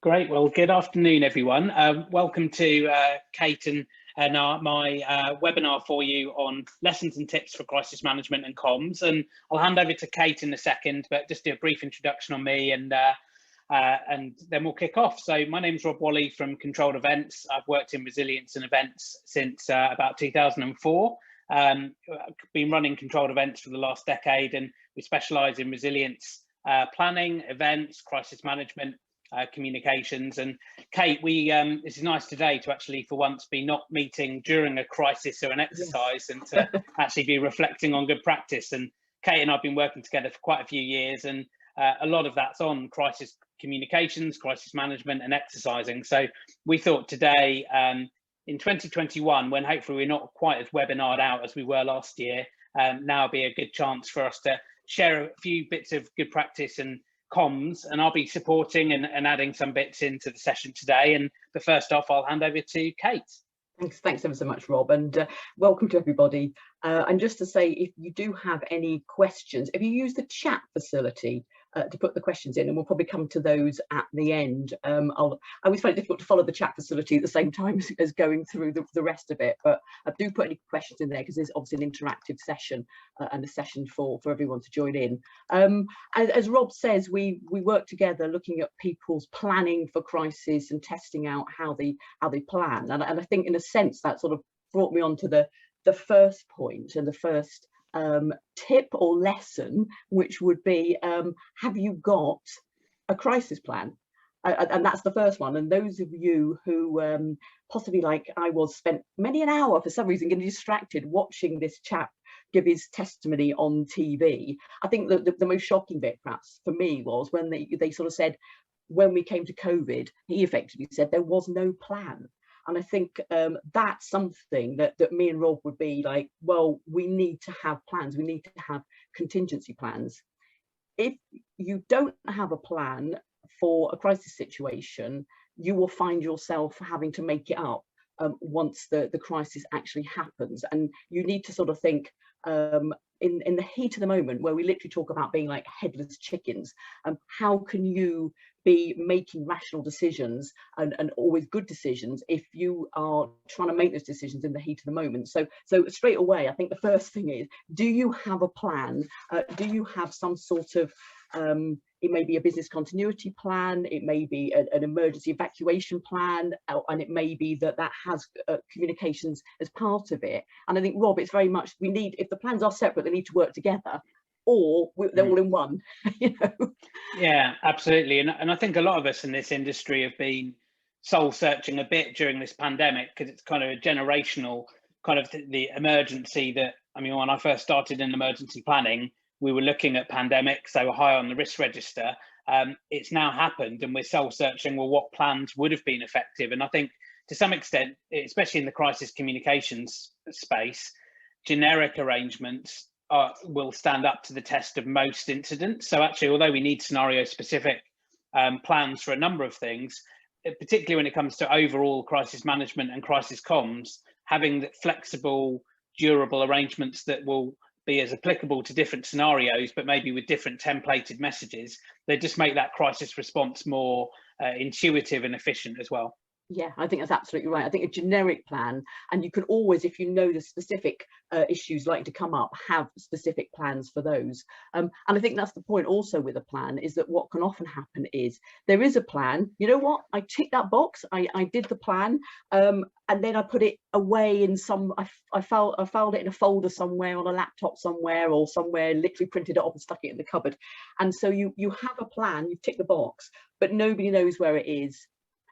Great. Well, good afternoon, everyone. Welcome to Kate and my webinar for you on lessons and tips for crisis management and comms. And I'll hand over to Kate in a second, but just do a brief introduction on me and then we'll kick off. So my name is Rob Walley from Controlled Events. I've worked in resilience and events since about 2004. I've been running Controlled Events for the last decade, and we specialise in resilience planning, events, crisis management, communications. And Kate, this is nice today to actually for once be not meeting during a crisis or an exercise, and to actually be reflecting on good practice. And Kate and I've been working together for quite a few years, and a lot of that's on crisis communications, crisis management and exercising. So we thought today in 2021, when hopefully we're not quite as webinared out as we were last year, now be a good chance for us to share a few bits of good practice and comms, and I'll be supporting and adding some bits into the session today. But first off, I'll hand over to Kate. Thanks ever so much, Rob, and welcome to everybody. And just to say, if you do have any questions, if you use the chat facility to put the questions in, and we'll probably come to those at the end. I always find it difficult to follow the chat facility at the same time as going through the rest of it, but I do put any questions in there because there's obviously an interactive session and a session for everyone to join in. As Rob says, we work together looking at people's planning for crisis and testing out how they plan, and I think in a sense that sort of brought me on to the first point and the first tip or lesson, which would be, have you got a crisis plan? And that's the first one. And those of you who possibly, like I was, spent many an hour for some reason getting distracted watching this chap give his testimony on TV. I think the most shocking bit perhaps for me was when they sort of said, when we came to COVID, he effectively said there was no plan. And I think that's something that me and Rob would be like, well, we need to have plans. We need to have contingency plans. If you don't have a plan for a crisis situation, you will find yourself having to make it up once the crisis actually happens. And you need to sort of think in the heat of the moment, where we literally talk about being like headless chickens, how can you be making rational decisions and always good decisions if you are trying to make those decisions in the heat of the moment? So straight away, I think the first thing is, do you have a plan? Do you have some sort of it may be a business continuity plan, it may be an emergency evacuation plan, and it may be that has communications as part of it. And I think, Rob, it's very much, we need, if the plans are separate, they need to work together, or they're all in one. You know? Yeah, absolutely. And I think a lot of us in this industry have been soul searching a bit during this pandemic, because it's kind of a generational kind of the emergency that, I mean, when I first started in emergency planning, we were looking at pandemics, they were high on the risk register. It's now happened, and we're soul searching, well, what plans would have been effective? And I think to some extent, especially in the crisis communications space, generic arrangements will stand up to the test of most incidents. So actually, although we need scenario specific plans for a number of things, particularly when it comes to overall crisis management and crisis comms, having flexible, durable arrangements that will be as applicable to different scenarios, but maybe with different templated messages, they just make that crisis response more intuitive and efficient as well. Yeah, I think that's absolutely right. I think a generic plan, and you can always, if you know the specific issues likely to come up, have specific plans for those. And I think that's the point also with a plan, is that what can often happen is there is a plan. You know what? I ticked that box. I did the plan, and then I put it away in some. I filed it in a folder somewhere on a laptop somewhere, or somewhere, literally printed it off and stuck it in the cupboard. And so you have a plan. You've ticked the box, but nobody knows where it is.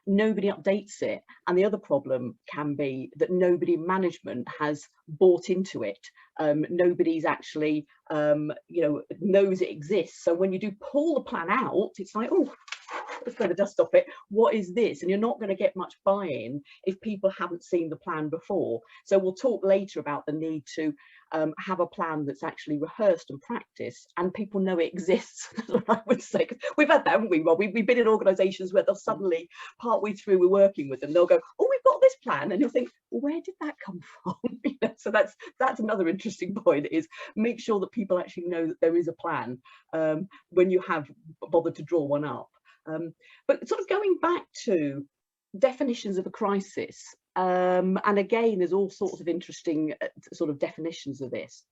Nobody updates it, and the other problem can be that nobody in management has bought into it. Nobody's actually knows it exists. So when you do pull the plan out, it's like, oh, let's blow the dust off it. What is this? And you're not going to get much buy-in if people haven't seen the plan before. So we'll talk later about the need to have a plan that's actually rehearsed and practiced, and people know it exists. I would say, we've had that, haven't we, Rob? We've been in organisations where they'll suddenly, partway through we're working with them, they'll go, oh, we've got this plan, and you'll think, well, where did that come from? So that's another interesting point, is make sure that people actually know that there is a plan when you have bothered to draw one up. But sort of going back to definitions of a crisis, and again, there's all sorts of interesting sort of definitions of this.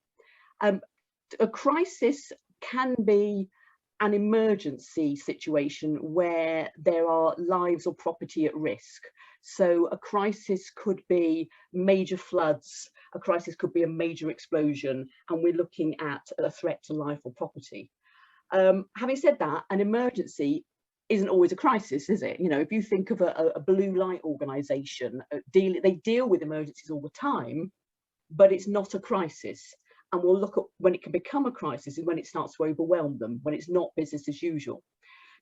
A crisis can be an emergency situation where there are lives or property at risk. So a crisis could be major floods, a crisis could be a major explosion, and we're looking at a threat to life or property. Having said that, an emergency isn't always a crisis, is it? You know, if you think of a blue light organisation, they deal with emergencies all the time, but it's not a crisis. And we'll look at when it can become a crisis and when it starts to overwhelm them, when it's not business as usual.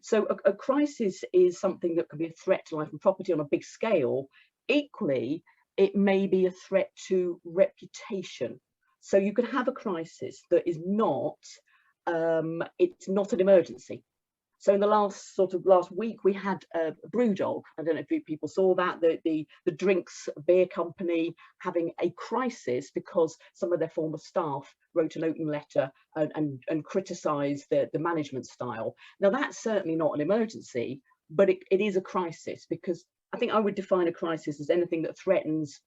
So a crisis is something that can be a threat to life and property on a big scale. Equally, it may be a threat to reputation. So you could have a crisis that is not, it's not an emergency. So in the last week, we had a Brewdog. I don't know if people saw that, the drinks beer company having a crisis because some of their former staff wrote an open letter and criticised the management style. Now, that's certainly not an emergency, but it is a crisis, because I think I would define a crisis as anything that threatens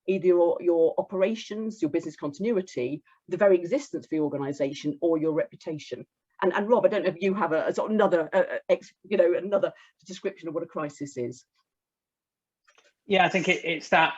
either your operations, your business continuity, the very existence of the organisation, or your reputation. And Rob, I don't know if you have a sort of another description of what a crisis is. Yeah, I think it's that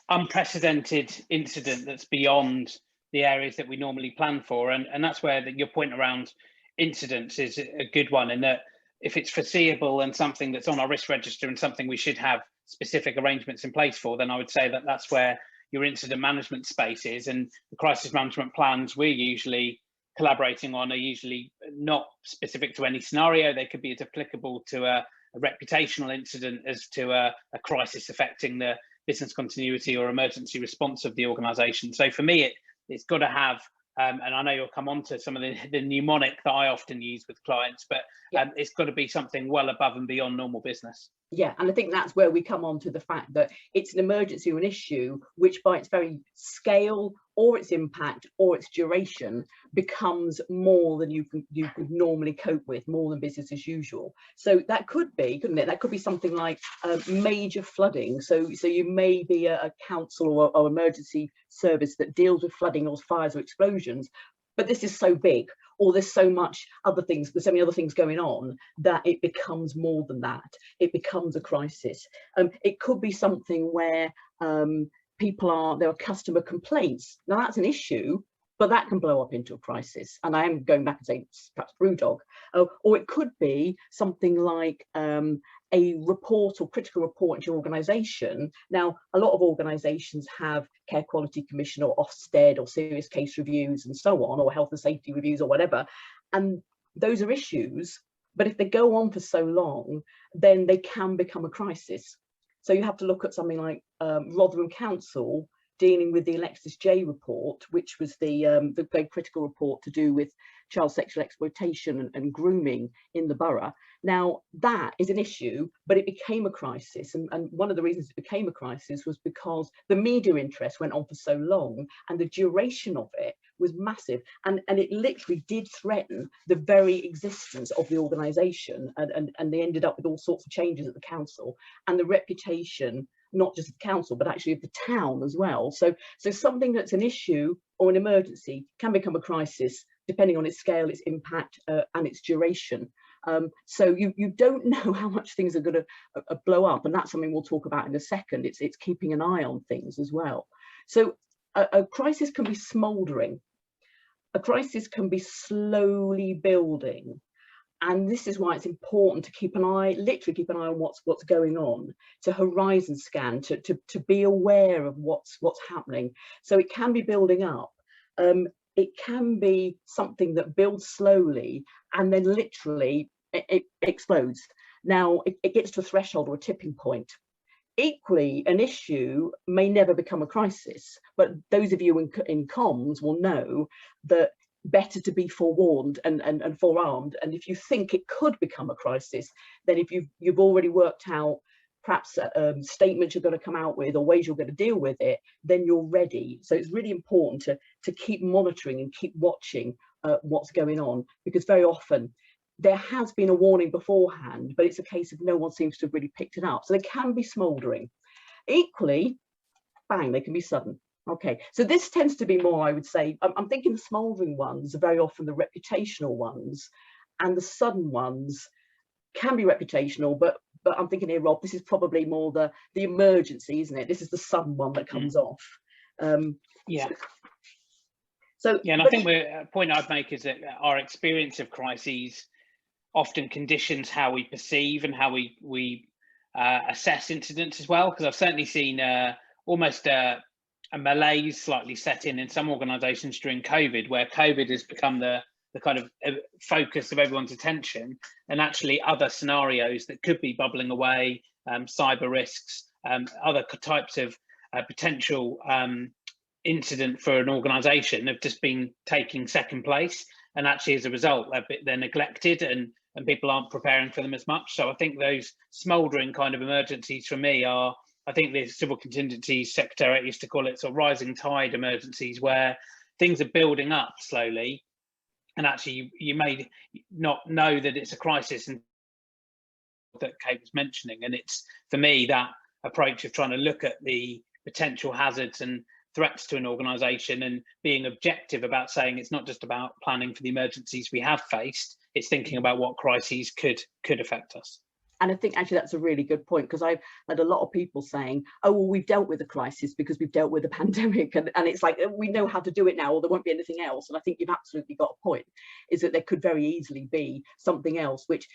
unprecedented incident that's beyond the areas that we normally plan for, and that's where your point around incidents is a good one, in that if it's foreseeable and something that's on our risk register and something we should have specific arrangements in place for, then I would say that that's where your incident management space is. And the crisis management plans we're usually collaborating on are usually not specific to any scenario. They could be as applicable to a reputational incident as to a crisis affecting the business continuity or emergency response of the organisation. So for me, it's got to have, and I know you'll come on to some of the mnemonic that I often use with clients, but it's got to be something well above and beyond normal business. Yeah, and I think that's where we come on to the fact that it's an emergency or an issue which, by its very scale or its impact or its duration, becomes more than you could normally cope with, more than business as usual. So that could be, couldn't it? That could be something like major flooding. So you may be a council or emergency service that deals with flooding or fires or explosions, but this is so big, or there's so much other things, there's so many other things going on, that it becomes more than that. It becomes a crisis. It could be something where there are customer complaints. Now that's an issue, but that can blow up into a crisis. And I am going back and saying perhaps Brewdog. Or it could be something like a report or critical report into your organisation. Now, a lot of organisations have Care Quality Commission or Ofsted or serious case reviews and so on, or health and safety reviews or whatever. And those are issues, but if they go on for so long, then they can become a crisis. So you have to look at something like Rotherham Council dealing with the Alexis J report, which was the very critical report to do with child sexual exploitation and grooming in the borough. Now, that is an issue, but it became a crisis. And one of the reasons it became a crisis was because the media interest went on for so long, and the duration of it was massive. And it literally did threaten the very existence of the organisation. And they ended up with all sorts of changes at the council, and the reputation, not just of the council, but actually of the town as well. So something that's an issue or an emergency can become a crisis, depending on its scale, its impact, and its duration. So you don't know how much things are going to blow up, and that's something we'll talk about in a second. It's keeping an eye on things as well. So a crisis can be smouldering. A crisis can be slowly building. And this is why it's important to keep an eye on what's going on, to horizon scan, to be aware of what's happening. So it can be building up. It can be something that builds slowly and then literally it explodes. Now it gets to a threshold or a tipping point. Equally, an issue may never become a crisis, but those of you in comms will know that better to be forewarned and forearmed. And if you think it could become a crisis, then if you've already worked out perhaps statements you're going to come out with or ways you're going to deal with it, then you're ready. So it's really important to keep monitoring and keep watching what's going on, because very often there has been a warning beforehand, but it's a case of no one seems to have really picked it up. So they can be smouldering. Equally, bang, they can be sudden. Okay, so this tends to be more, I would say, I'm thinking the smouldering ones are very often the reputational ones, and the sudden ones can be reputational, but I'm thinking here, Rob, this is probably more the emergency, isn't it? This is the sudden one that comes off. Yeah. So yeah, and I think a point I'd make is that our experience of crises often conditions how we perceive and how we assess incidents as well. Because I've certainly seen almost a malaise slightly set in some organisations during COVID, where COVID has become the kind of focus of everyone's attention, and actually other scenarios that could be bubbling away, cyber risks, other types of potential incident for an organisation have just been taking second place, and actually as a result they're neglected and people aren't preparing for them as much. So I think those smouldering kind of emergencies for me are, I think the Civil Contingencies Secretariat used to call it sort of rising tide emergencies, where things are building up slowly, and actually you may not know that it's a crisis, and that Kate was mentioning. And it's, for me, that approach of trying to look at the potential hazards and threats to an organisation and being objective about saying it's not just about planning for the emergencies we have faced, it's thinking about what crises could affect us. And I think actually that's a really good point, because I've had a lot of people saying, oh, well, we've dealt with the crisis because we've dealt with the pandemic. And it's like, we know how to do it now, or there won't be anything else. And I think you've absolutely got a point, is that there could very easily be something else, which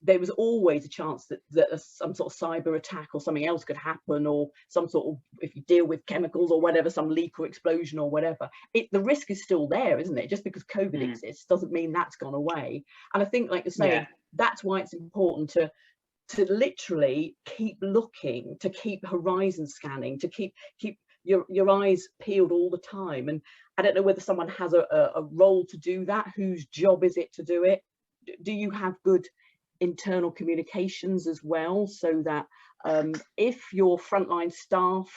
there was always a chance that some sort of cyber attack or something else could happen, or some sort of, if you deal with chemicals or whatever, some leak or explosion or whatever. The risk is still there, isn't it? Just because COVID exists doesn't mean that's gone away. And I think, like you're saying, that's why it's important to literally keep looking, to keep horizon scanning, to keep your eyes peeled all the time. And I don't know whether someone has a role to do that. Whose job is it to do it? Do you have good internal communications as well, so that if your frontline staff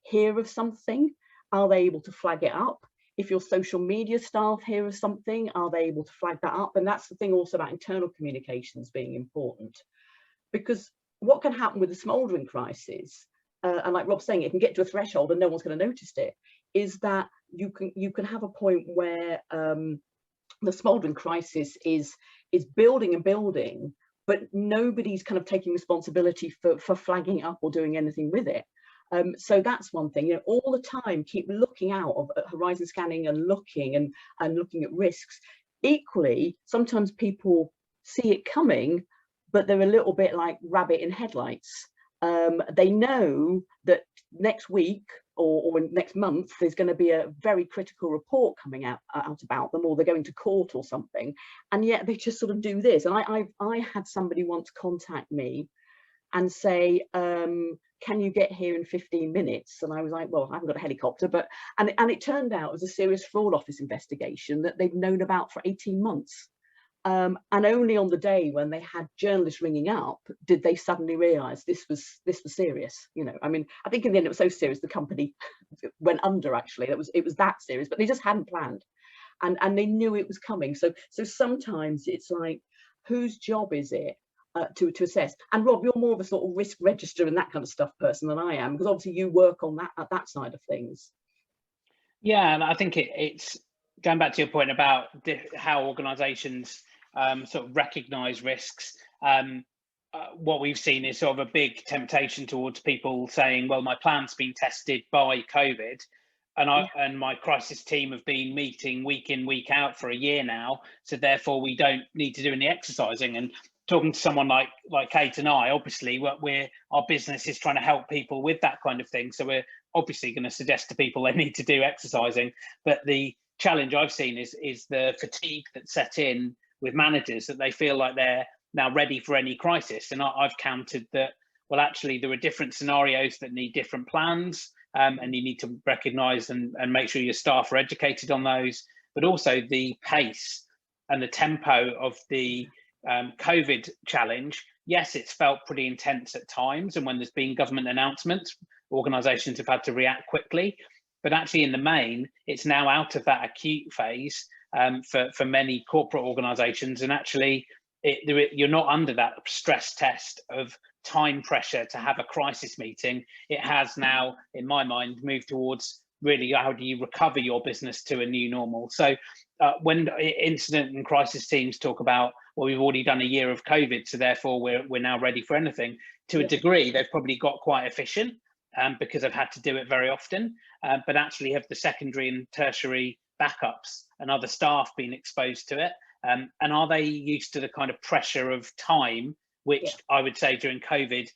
hear of something, are they able to flag it up? If your social media staff hear of something, are they able to flag that up? And that's the thing also about internal communications being important. Because what can happen with a smouldering crisis, and like Rob's saying, it can get to a threshold and no one's going to notice it, is that you can have a point where the smouldering crisis is building and building, but nobody's kind of taking responsibility for flagging up or doing anything with it. So that's one thing. All the time keep looking out at horizon scanning and looking at risks. Equally, sometimes people see it coming, but they're a little bit like rabbit in headlights. They know that next week or next month there's going to be a very critical report coming out about them, or they're going to court or something, and yet they just sort of do this. And I had somebody once contact me and say, can you get here in 15 minutes? And I was like, well, I haven't got a helicopter, but and it turned out it was a serious fraud office investigation that they'd known about for 18 months. And only on the day when they had journalists ringing up did they suddenly realise this was serious. I mean, I think in the end it was so serious the company went under. Actually, it was that serious, but they just hadn't planned, and they knew it was coming. So sometimes it's like, whose job is it to assess? And Rob, you're more of a sort of risk register and that kind of stuff person than I am, because obviously you work on that side of things. Yeah, and I think it's going back to your point about how organisations sort of recognise risks. What we've seen is sort of a big temptation towards people saying, well, my plan's been tested by COVID, and my crisis team have been meeting week in, week out for a year now, so therefore we don't need to do any exercising. And talking to someone like Kate and I, obviously our business is trying to help people with that kind of thing, so we're obviously going to suggest to people they need to do exercising. But the challenge I've seen is the fatigue that's set in with managers, that they feel like they're now ready for any crisis. And I've counted that, well, actually there are different scenarios that need different plans, and you need to recognise and make sure your staff are educated on those, but also the pace and the tempo of the COVID challenge. Yes, it's felt pretty intense at times, and when there's been government announcements, organisations have had to react quickly, but actually in the main, it's now out of that acute phase for many corporate organisations, and actually you're not under that stress test of time pressure to have a crisis meeting. It has now, in my mind, moved towards really how do you recover your business to a new normal. So when incident and crisis teams talk about, well, we've already done a year of COVID, so therefore we're now ready for anything, to a degree, they've probably got quite efficient because they've had to do it very often, but actually have the secondary and tertiary backups and other staff being exposed to it? And are they used to the kind of pressure of time, which I would say during COVID,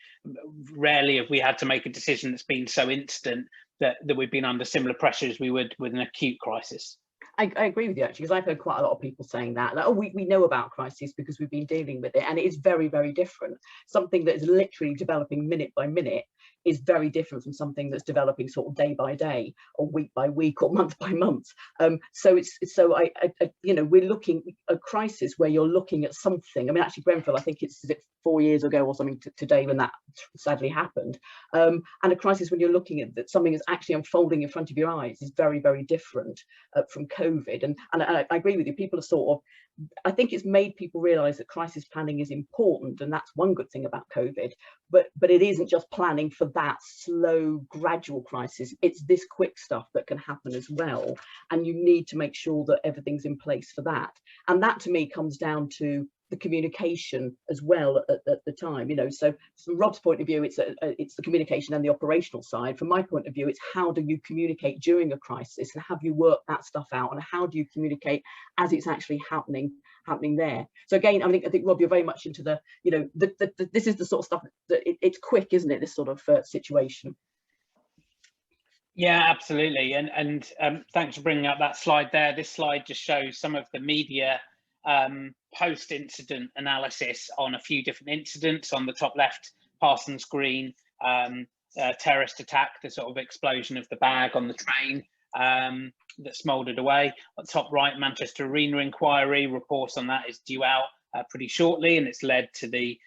rarely have we had to make a decision that's been so instant that we've been under similar pressure as we would with an acute crisis? I agree with you, actually, because I've heard quite a lot of people saying that, like, oh, we know about crises because we've been dealing with it, and it is very, very different. Something that is literally developing minute by minute is very different from something that's developing sort of day by day or week by week or month by month. So you know, we're looking at a crisis where you're looking at something. I mean, actually, Grenfell, I think it's 4 years ago or something today when that sadly happened. And a crisis when you're looking at that something is actually unfolding in front of your eyes is very, very different from COVID. And I agree with you. People are sort of, I think it's made people realise that crisis planning is important, and that's one good thing about COVID. But it isn't just planning for that slow, gradual crisis. It's this quick stuff that can happen as well, and you need to make sure that everything's in place for that. And that, to me, comes down to the communication as well at the time. You know, so from Rob's point of view, it's the communication and the operational side. From my point of view, it's how do you communicate during a crisis, and have you worked that stuff out, and how do you communicate as it's actually happening there. So again, I think Rob, you're very much into the, you know, this is the sort of stuff that it's quick, isn't it, this sort of situation? Yeah, absolutely. And thanks for bringing up that slide there. This slide just shows some of the media post-incident analysis on a few different incidents. On the top left, Parsons Green terrorist attack, the sort of explosion of the bag on the train that smouldered away. On the top right, Manchester Arena inquiry, reports on that is due out pretty shortly, and it's led to the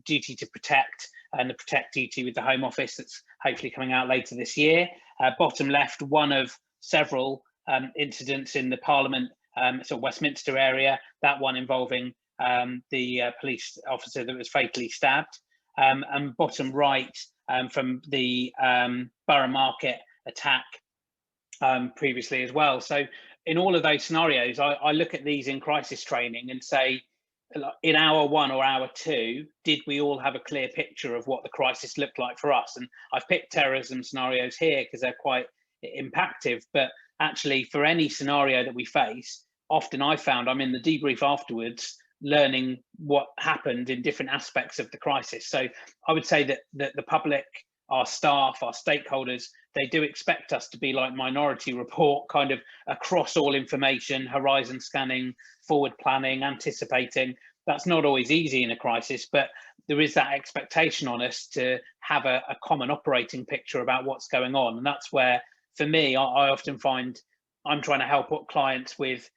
duty to protect and the protect duty with the Home Office that's hopefully coming out later this year. Bottom left, one of several incidents in the Parliament sort of Westminster area, that one involving the police officer that was fatally stabbed. And bottom right, from the Borough Market attack previously as well. So in all of those scenarios, I look at these in crisis training and say, in hour one or hour two, did we all have a clear picture of what the crisis looked like for us? And I've picked terrorism scenarios here because they're quite impactful, but actually for any scenario that we face, often I found I'm in the debrief afterwards learning what happened in different aspects of the crisis. So I would say that the public, our staff, our stakeholders, they do expect us to be like Minority Report, kind of across all information, horizon scanning, forward planning, anticipating. That's not always easy in a crisis, but there is that expectation on us to have a common operating picture about what's going on. And that's where, for me, I often find I'm trying to help clients with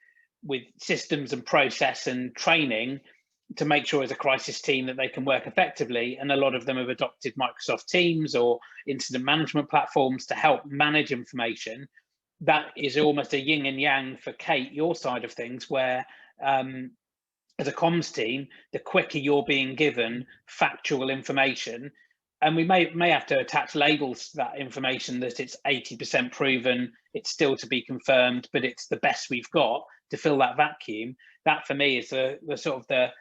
systems and process and training to make sure as a crisis team that they can work effectively. And a lot of them have adopted Microsoft Teams or incident management platforms to help manage information. That is almost a yin and yang for Kate, your side of things, where as a comms team, the quicker you're being given factual information, and we may have to attach labels to that information that it's 80% proven, it's still to be confirmed, but it's the best we've got to fill that vacuum. That for me is the sort of the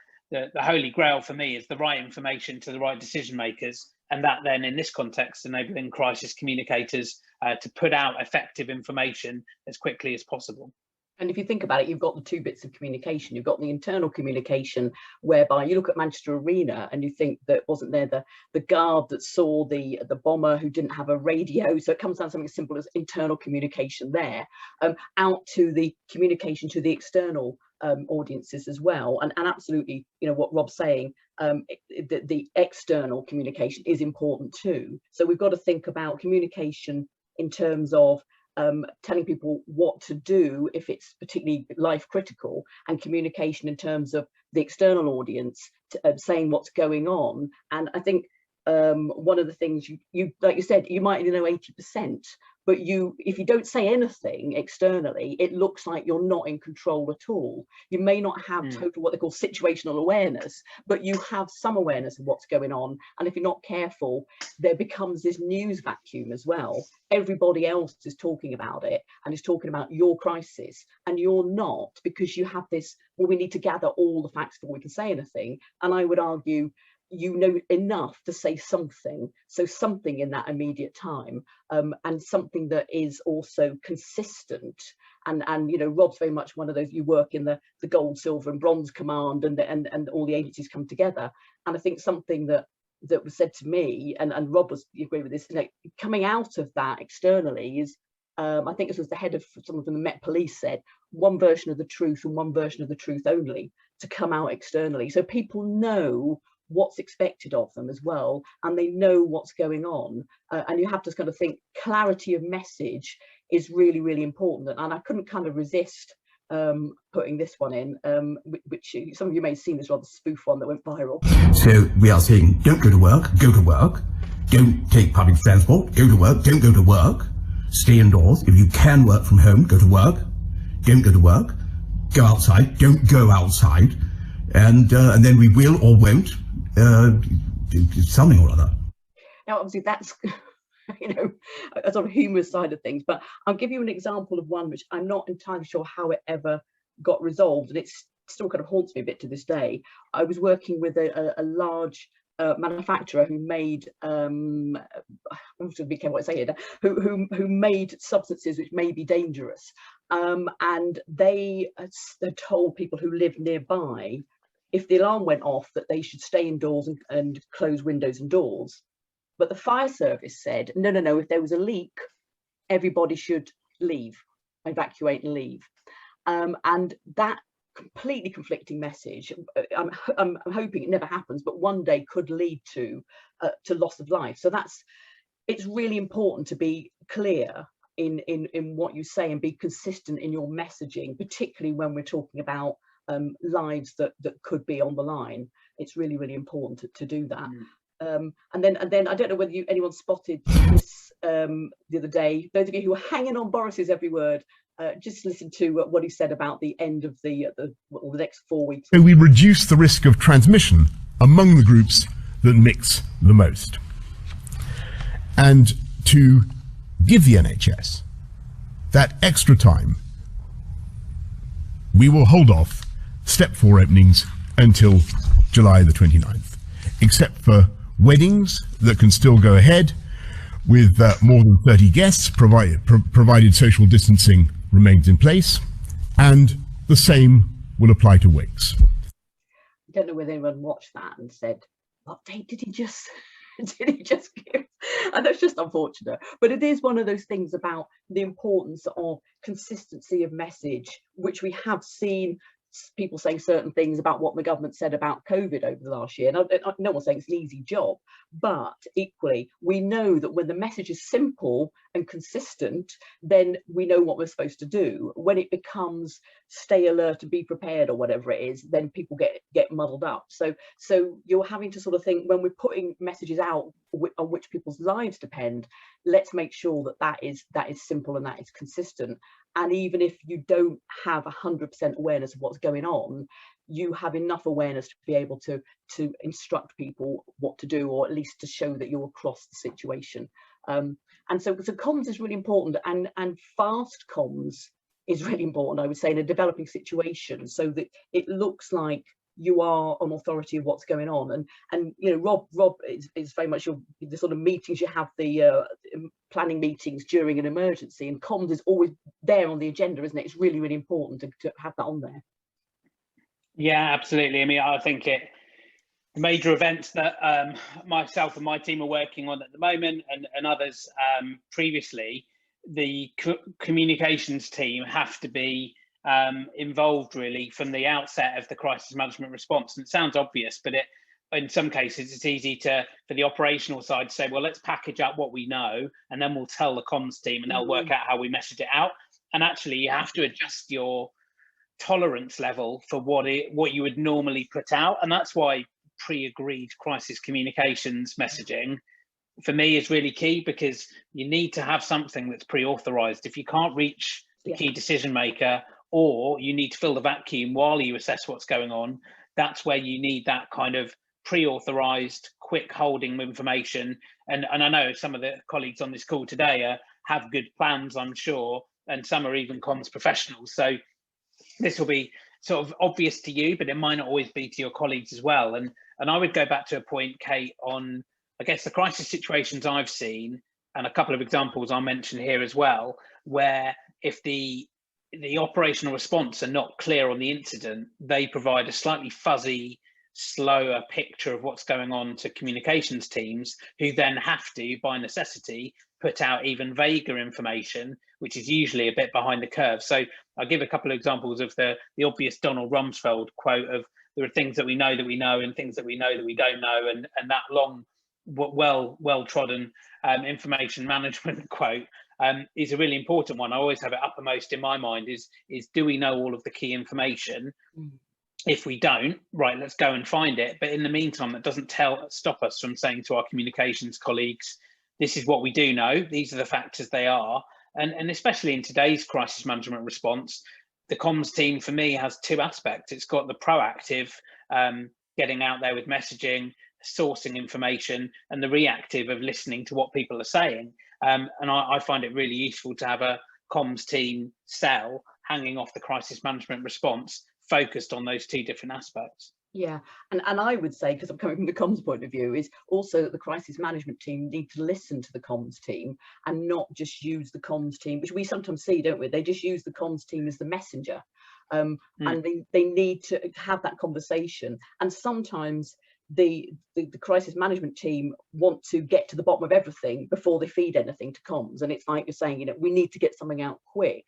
holy grail for me, is the right information to the right decision makers, and that then in this context enabling crisis communicators to put out effective information as quickly as possible. And if you think about it, you've got the two bits of communication. You've got the internal communication, whereby you look at Manchester Arena and you think that wasn't there the guard that saw the bomber who didn't have a radio. So it comes down to something as simple as internal communication there, out to the communication to the external audiences as well. And absolutely, you know, what Rob's saying, the external communication is important too. So we've got to think about communication in terms of telling people what to do if it's particularly life critical, and communication in terms of the external audience saying what's going on. And I think one of the things you like you said, you might only know 80%, but if you don't say anything externally, it looks like you're not in control at all. You may not have total what they call situational awareness, but you have some awareness of what's going on. And if you're not careful, there becomes this news vacuum as well. Everybody else is talking about it and is talking about your crisis, and you're not, because you have this, well, we need to gather all the facts before we can say anything. And I would argue you know enough to say something, so something in that immediate time, and something that is also consistent. And you know, Rob's very much one of those, you work in the gold, silver and bronze command, and all the agencies come together. And I think something that was said to me, and Rob was, you agree with this, you know, coming out of that externally is, I think this was the head of someone from the Met Police said, one version of the truth and one version of the truth only to come out externally, so people know what's expected of them as well, and they know what's going on. And you have to kind of think clarity of message is really, really important. And I couldn't kind of resist putting this one in, which some of you may have seen, this rather spoof one that went viral. So we are saying, don't go to work, go to work. Don't take public transport, go to work, don't go to work. Stay indoors. If you can work from home, go to work. Don't go to work. Go outside, don't go outside. And then we will or won't do something or other. Now, obviously, that's you know, a sort of humorous side of things, but I'll give you an example of one which I'm not entirely sure how it ever got resolved, and it's still kind of haunts me a bit to this day. I was working with a large manufacturer who made I'm just going to be careful what I say here, who made substances which may be dangerous, and they had told people who lived nearby, if the alarm went off, that they should stay indoors and close windows and doors. But the fire service said, no, if there was a leak, everybody should leave, evacuate and leave. And that completely conflicting message, I'm hoping it never happens, but one day could lead to loss of life. So it's really important to be clear in what you say and be consistent in your messaging, particularly when we're talking about lives that could be on the line. It's really, really important to do that. And then I don't know whether anyone spotted this the other day. Those of you who are hanging on Boris's every word, just listen to what he said about the end of the next 4 weeks. So we reduce the risk of transmission among the groups that mix the most. And to give the NHS that extra time, we will hold off step 4 openings until July the 29th, except for weddings that can still go ahead with more than 30 guests, provided social distancing remains in place, and the same will apply to wakes. I don't know whether anyone watched that and said, what date did he just give? And that's just unfortunate, but it is one of those things about the importance of consistency of message, which we have seen people saying certain things about what the government said about COVID over the last year. And no one's saying it's an easy job, but equally, we know that when the message is simple and consistent, then we know what we're supposed to do. When it becomes stay alert and be prepared or whatever it is, then people get muddled up. So you're having to sort of think, when we're putting messages out on which people's lives depend, let's make sure that is simple and that is consistent. And even if you don't have 100% awareness of what's going on, you have enough awareness to be able to instruct people what to do, or at least to show that you're across the situation. And so comms is really important, and fast comms is really important, I would say, in a developing situation, so that it looks like you are on authority of what's going on. And you know, Rob is very much the sort of meetings you have, the planning meetings during an emergency, and comms is always there on the agenda, isn't it? It's really, really important to have that on there. Yeah, absolutely. I mean, I think the major events that myself and my team are working on at the moment, and others previously, the communications team have to be involved really from the outset of the crisis management response. And it sounds obvious, but in some cases it's easy for the operational side to say, well, let's package up what we know and then we'll tell the comms team and they'll work out how we message it out. And actually you have to adjust your tolerance level for what you would normally put out. And that's why pre-agreed crisis communications messaging for me is really key, because you need to have something that's pre-authorized. If you can't reach the key decision maker, or you need to fill the vacuum while you assess what's going on, that's where you need that kind of pre-authorized, quick holding of information. And I know some of the colleagues on this call today have good plans, I'm sure, and some are even comms professionals. So this will be sort of obvious to you, but it might not always be to your colleagues as well. And I would go back to a point, Kate, on, I guess, the crisis situations I've seen, and a couple of examples I'll mention here as well, where if the operational response are not clear on the incident, they provide a slightly fuzzy, slower picture of what's going on to communications teams, who then have to, by necessity, put out even vaguer information, which is usually a bit behind the curve. So I'll give a couple of examples of the obvious Donald Rumsfeld quote of, there are things that we know and things that we know that we don't know, and that long, well-trodden information management quote is a really important one. I always have it uppermost in my mind, is do we know all of the key information? If we don't, right, let's go and find it. But in the meantime, that doesn't stop us from saying to our communications colleagues, this is what we do know, these are the factors they are. And especially in today's crisis management response, the comms team for me has two aspects. It's got the proactive, getting out there with messaging, sourcing information, and the reactive of listening to what people are saying. And I find it really useful to have a comms team cell hanging off the crisis management response, focused on those two different aspects. Yeah, and I would say, because I'm coming from the comms point of view, is also that the crisis management team need to listen to the comms team and not just use the comms team, which we sometimes see, don't we? They just use the comms team as the messenger, and they need to have that conversation. And sometimes the crisis management team want to get to the bottom of everything before they feed anything to comms, and it's like you're saying, you know, we need to get something out quick.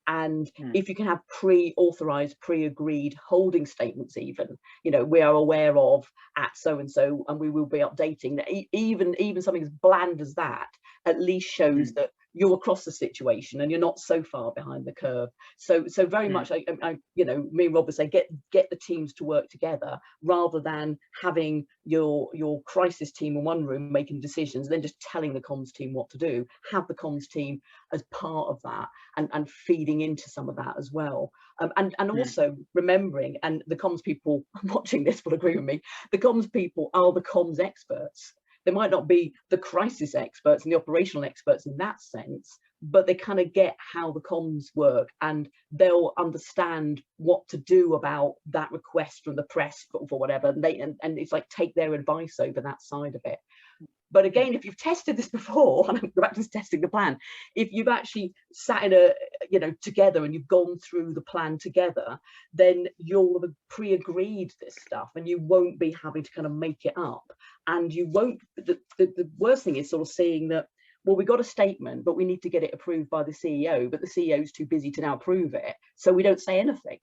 And if you can have pre-authorized, pre-agreed holding statements, even, you know, we are aware of at so-and-so, and we will be updating that, even something as bland as that, at least shows that you're across the situation and you're not so far behind the curve. So very much, I you know, me and Rob would say, get the teams to work together, rather than having your crisis team in one room making decisions, then just telling the comms team what to do. Have the comms team as part of that, and feeding into some of that as well. And also remembering, and the comms people watching this will agree with me, the comms people are the comms experts. They might not be the crisis experts and the operational experts in that sense, but they kind of get how the comms work, and they'll understand what to do about that request from the press for whatever. And it's like, take their advice over that side of it. But again, if you've tested this before, and I'm back to testing the plan, if you've actually sat in a, you know, together and you've gone through the plan together, then you'll have pre-agreed this stuff, and you won't be having to kind of make it up. And you won't, the worst thing is sort of seeing that, well, we got a statement, but we need to get it approved by the CEO, but the CEO is too busy to now approve it, so we don't say anything.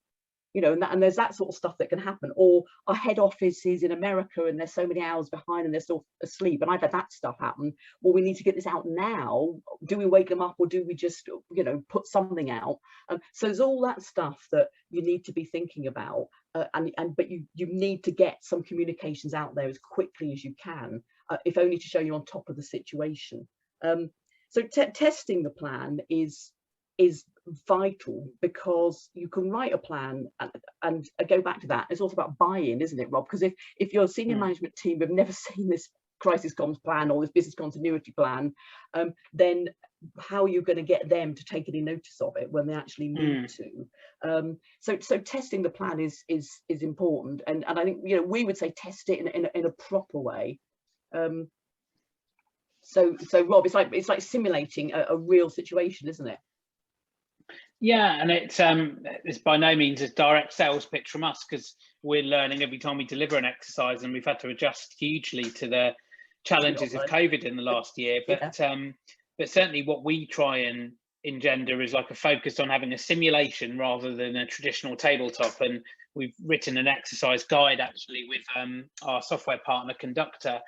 You know, and there's that sort of stuff that can happen. Or our head office is in America and they're so many hours behind and they're still asleep. And I've had that stuff happen. Well, we need to get this out now. Do we wake them up, or do we just, you know, put something out? So there's all that stuff that you need to be thinking about. But you need to get some communications out there as quickly as you can, if only to show you're on top of the situation. So testing the plan is vital, because you can write a plan and go back to that. It's also about buy-in, isn't it, Rob? Because if your senior management team have never seen this crisis comms plan or this business continuity plan, then how are you going to get them to take any notice of it when they actually need to? So testing the plan is important, and I think, you know, we would say test it in a proper way. So Rob, it's like simulating a real situation, isn't it? Yeah, and it's by no means a direct sales pitch from us, because we're learning every time we deliver an exercise, and we've had to adjust hugely to the challenges of COVID in the last year. But certainly what we try and engender is like a focus on having a simulation rather than a traditional tabletop. And we've written an exercise guide actually with our software partner Conductor,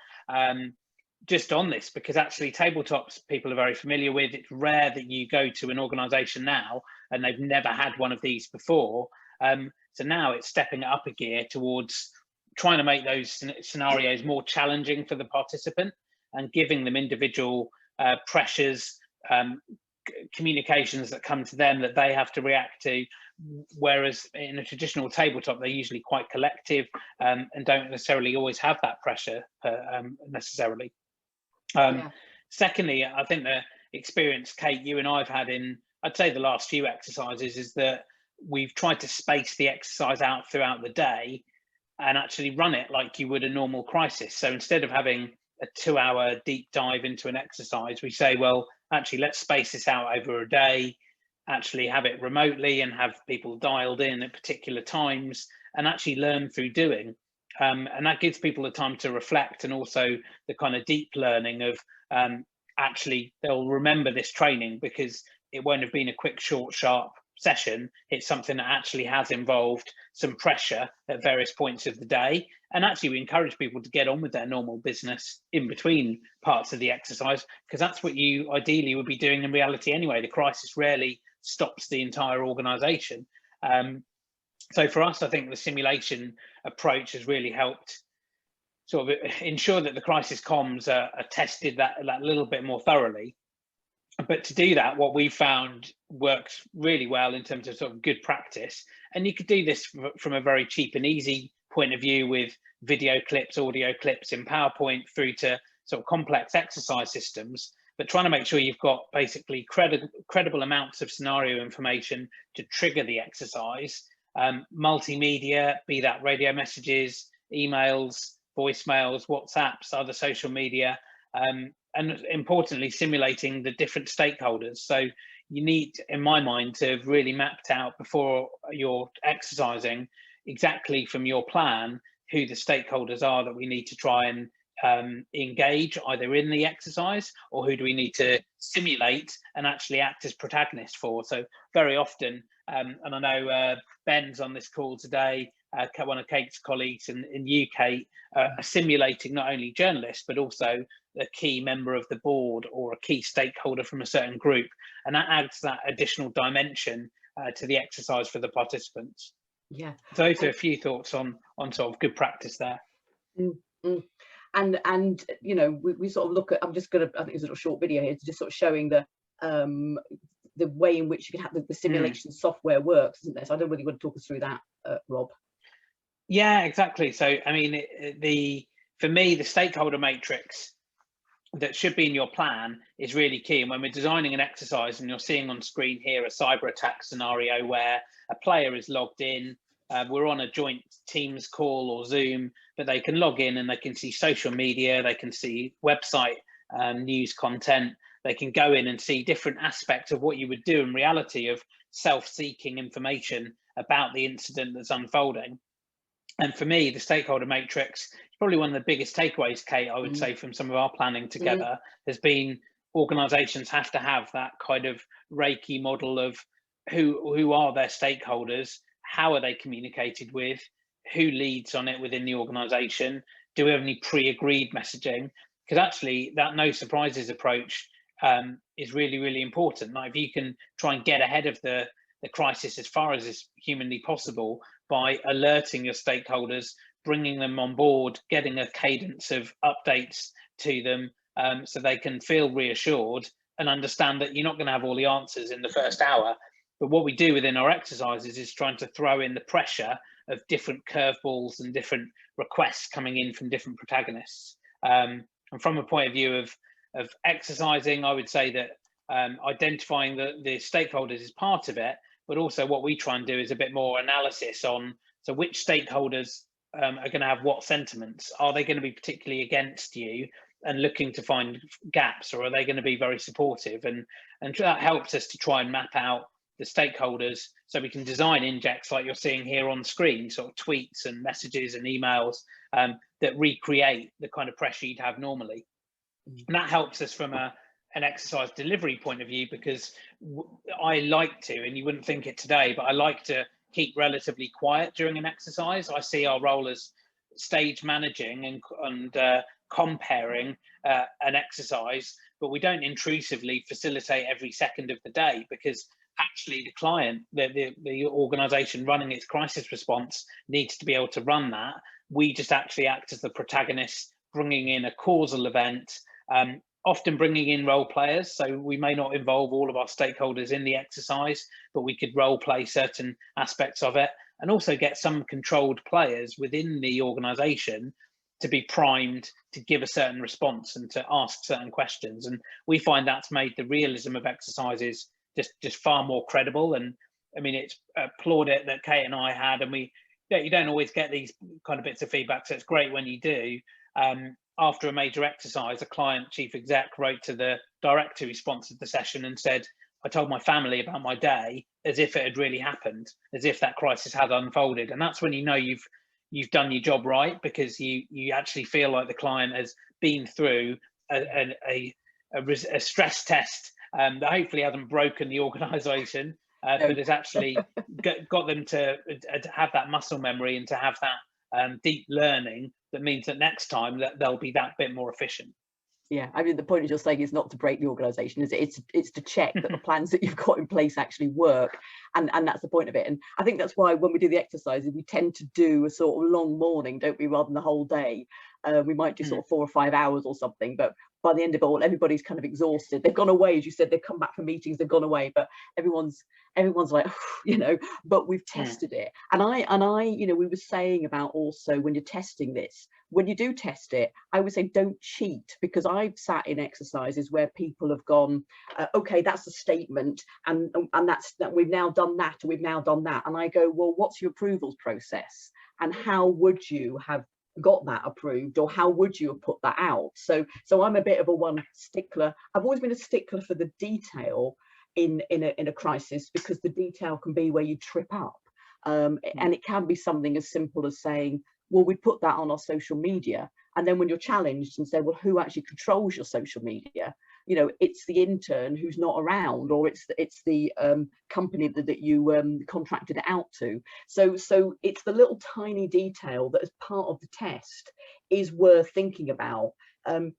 just on this, because actually tabletops people are very familiar with. It's rare that you go to an organization now and they've never had one of these before. So now it's stepping it up a gear towards trying to make those scenarios more challenging for the participant. and giving them individual pressures, communications that come to them that they have to react to, whereas in a traditional tabletop they're usually quite collective and don't necessarily always have that pressure necessarily. Secondly, I think the experience, Kate, you and I've had in, I'd say, the last few exercises is that we've tried to space the exercise out throughout the day and actually run it like you would a normal crisis. So instead of having a 2-hour deep dive into an exercise, we say, well, actually, let's space this out over a day, actually have it remotely and have people dialed in at particular times and actually learn through doing. And that gives people the time to reflect, and also the kind of deep learning of actually they'll remember this training because it won't have been a quick, short, sharp session. It's something that actually has involved some pressure at various points of the day. And actually we encourage people to get on with their normal business in between parts of the exercise, because that's what you ideally would be doing in reality anyway. The crisis rarely stops the entire organization. So for us, I think the simulation approach has really helped sort of ensure that the crisis comms are tested that little bit more thoroughly. But to do that, what we found works really well in terms of sort of good practice. And you could do this from a very cheap and easy point of view with video clips, audio clips in PowerPoint, through to sort of complex exercise systems, but trying to make sure you've got basically credible amounts of scenario information to trigger the exercise. Multimedia, be that radio messages, emails, voicemails, WhatsApps, other social media, and importantly, simulating the different stakeholders. So you need, in my mind, to have really mapped out before you're exercising exactly from your plan who the stakeholders are that we need to try and engage either in the exercise, or who do we need to simulate and actually act as protagonists for. So very often, and I know Ben's on this call today, one of Kate's colleagues in UK, are simulating not only journalists, but also a key member of the board or a key stakeholder from a certain group. And that adds that additional dimension to the exercise for the participants. Yeah. So those are a few thoughts on sort of good practice there. And you know, we sort of look at, I'm just going to, I think there's a little short video here to just sort of showing the way in which you can have the simulation software works, isn't there? So I don't really want to talk us through that, Rob. Yeah, exactly. So I mean, for me, the stakeholder matrix that should be in your plan is really key. And when we're designing an exercise, and you're seeing on screen here a cyber attack scenario where a player is logged in, we're on a joint Teams call or Zoom, but they can log in and they can see social media, they can see website news content, they can go in and see different aspects of what you would do in reality of self-seeking information about the incident that's unfolding. And for me, the stakeholder matrix is probably one of the biggest takeaways, Kate, I would say, from some of our planning together, has been organizations have to have that kind of Reiki model of who are their stakeholders, how are they communicated with, who leads on it within the organization, do we have any pre-agreed messaging? Because actually that no surprises approach is really, really important. Like if you can try and get ahead of the crisis as far as is humanly possible by alerting your stakeholders, bringing them on board, getting a cadence of updates to them so they can feel reassured and understand that you're not going to have all the answers in the first hour. But what we do within our exercises is trying to throw in the pressure of different curveballs and different requests coming in from different protagonists. And from a point of view of exercising, I would say that identifying the stakeholders is part of it, but also what we try and do is a bit more analysis on, so which stakeholders are going to have what sentiments? Are they going to be particularly against you and looking to find gaps, or are they going to be very supportive? And that helps us to try and map out the stakeholders so we can design injects like you're seeing here on screen, sort of tweets and messages and emails that recreate the kind of pressure you'd have normally. And that helps us from an exercise delivery point of view, because I like to, and you wouldn't think it today, but I like to keep relatively quiet during an exercise. I see our role as stage managing and comparing an exercise, but we don't intrusively facilitate every second of the day, because actually the client, the organization running its crisis response needs to be able to run that. We just actually act as the protagonist, bringing in a causal event Often bringing in role players. So we may not involve all of our stakeholders in the exercise, but we could role play certain aspects of it, and also get some controlled players within the organisation to be primed to give a certain response and to ask certain questions. And we find that's made the realism of exercises just far more credible. And I mean, it's applauded that Kate and I had, and you don't always get these kind of bits of feedback, so it's great when you do. After a major exercise, a client chief exec wrote to the director who sponsored the session and said, I told my family about my day as if it had really happened, as if that crisis had unfolded. And that's when you know you've done your job right, because you actually feel like the client has been through a stress test that hopefully hasn't broken the organisation, but has actually got them to have that muscle memory and to have that deep learning that means that next time that they'll be that bit more efficient. Yeah, I mean, the point you're saying is not to break the organisation, is it's to check that the plans that you've got in place actually work, and that's the point of it. And I think that's why when we do the exercises, we tend to do a sort of long morning, don't we, rather than the whole day. We might do sort of 4 or 5 hours or something, but by the end of it all, everybody's kind of exhausted. They've gone away, as you said, they've come back from meetings, they've gone away, but everyone's like, you know, but we've tested it. And I, you know, we were saying about also when you're testing this, when you do test it, I would say don't cheat, because I've sat in exercises where people have gone, okay, that's a statement, and that's that we've now done that, or we've now done that. And I go, well, what's your approvals process? And how would you have got that approved, or how would you have put that out? So I'm a bit of a one stickler. I've always been a stickler for the detail in a crisis, because the detail can be where you trip up, and it can be something as simple as saying, well, we put that on our social media, and then when you're challenged and say, well, who actually controls your social media? You know, it's the intern who's not around, or it's the company that you contracted it out to. So it's the little tiny detail that, as part of the test, is worth thinking about.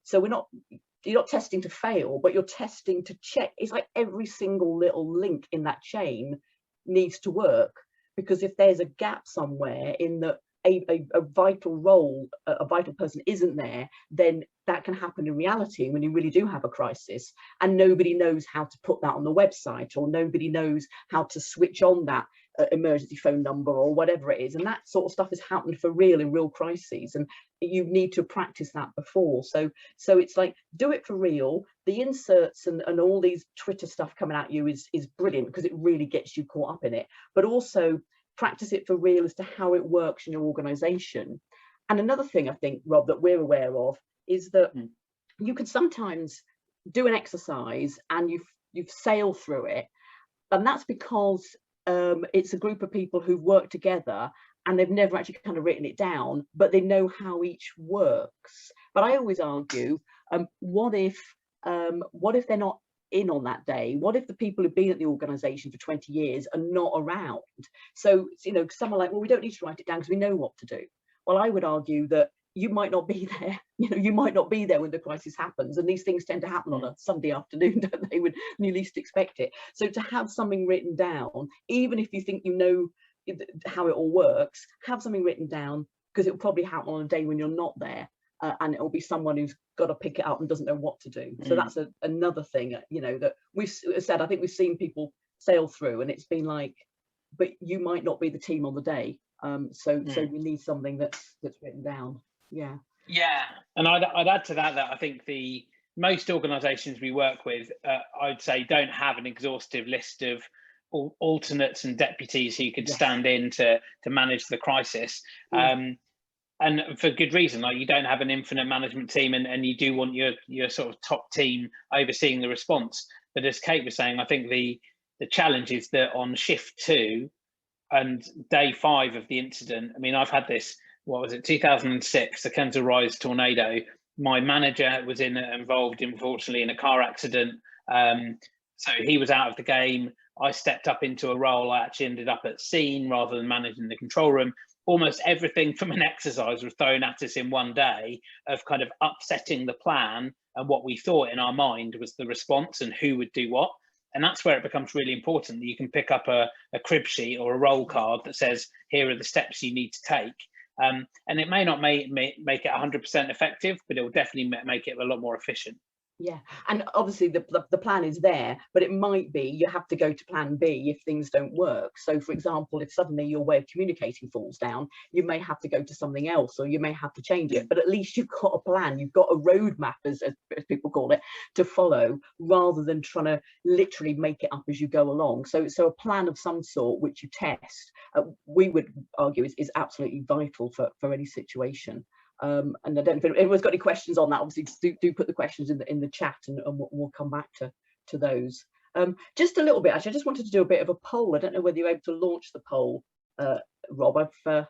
So you're not testing to fail, but you're testing to check. It's like every single little link in that chain needs to work, because if there's a gap somewhere in that a vital role, a vital person isn't there, then that can happen in reality when you really do have a crisis, and nobody knows how to put that on the website, or nobody knows how to switch on that emergency phone number, or whatever it is. And that sort of stuff has happened for real in real crises, and you need to practice that before. So it's like, do it for real. The inserts and all these Twitter stuff coming at you is brilliant, because it really gets you caught up in it, but also practice it for real as to how it works in your organisation. And another thing I think, Rob, that we're aware of is that you can sometimes do an exercise and you've sailed through it, and that's because it's a group of people who've worked together and they've never actually kind of written it down, but they know how each works. But I always argue, what if they're not in on that day? What if the people who've been at the organisation for 20 years are not around? So, you know, some are like, well, we don't need to write it down because we know what to do. Well, I would argue that you might not be there. You know, you might not be there when the crisis happens, and these things tend to happen on a Sunday afternoon, don't they, when you least expect it. So to have something written down, even if you think you know how it all works, have something written down, because it will probably happen on a day when you're not there. And it'll be someone who's got to pick it up and doesn't know what to do. So that's another thing, you know, that we've said. I think we've seen people sail through, and it's been like, but you might not be the team on the day. So we need something that's written down. Yeah. And I'd add to that I think the most organisations we work with, I'd say, don't have an exhaustive list of alternates and deputies who could stand in to manage the crisis. And for good reason. Like, you don't have an infinite management team, and you do want your sort of top team overseeing the response. But as Kate was saying, I think the challenge is that on shift 2 and day 5 of the incident, I mean, I've had this, 2006, the Kensal Rise tornado. My manager was involved, unfortunately, in a car accident. So he was out of the game. I stepped up into a role. I actually ended up at scene rather than managing the control room. Almost everything from an exercise was thrown at us in one day, of kind of upsetting the plan and what we thought in our mind was the response and who would do what. And that's where it becomes really important that you can pick up a crib sheet or a roll card that says, here are the steps you need to take. And it may not make it 100% effective, but it will definitely make it a lot more efficient. Yeah, and obviously the plan is there, but it might be you have to go to plan B if things don't work. So for example, if suddenly your way of communicating falls down, you may have to go to something else, or you may have to change it, but at least you've got a plan, you've got a roadmap, as people call it, to follow, rather than trying to literally make it up as you go along. So a plan of some sort which you test, we would argue is absolutely vital for any situation. And I don't know if anyone's got any questions on that. Obviously do put the questions in the chat, and we'll come back to those. Just a little bit, actually, I just wanted to do a bit of a poll. I don't know whether you're able to launch the poll, Rob. I've